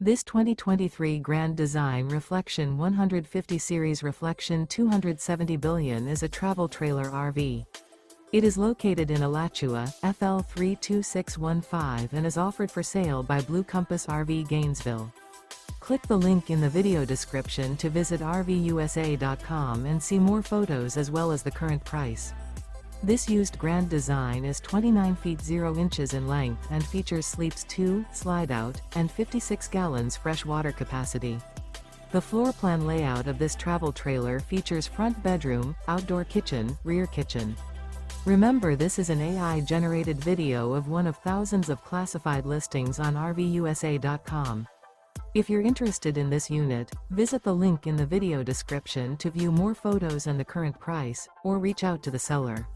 This 2023 Grand Design Reflection 150 Series Reflection 270 billion is a travel trailer RV. It is located in Alachua, FL 32615 and is offered for sale by Blue Compass RV Gainesville. Click the link in the video description to visit RVUSA.com and see more photos as well as the current price. This used Grand Design is 29 feet 0 inches in length and features sleeps 2, Slideout, and 56 gallons fresh water capacity. The floor plan layout of this travel trailer features front bedroom, outdoor kitchen, rear kitchen. Remember, this is an AI-generated video of one of thousands of classified listings on RVUSA.com. If you're interested in this unit, visit the link in the video description to view more photos and the current price, or reach out to the seller.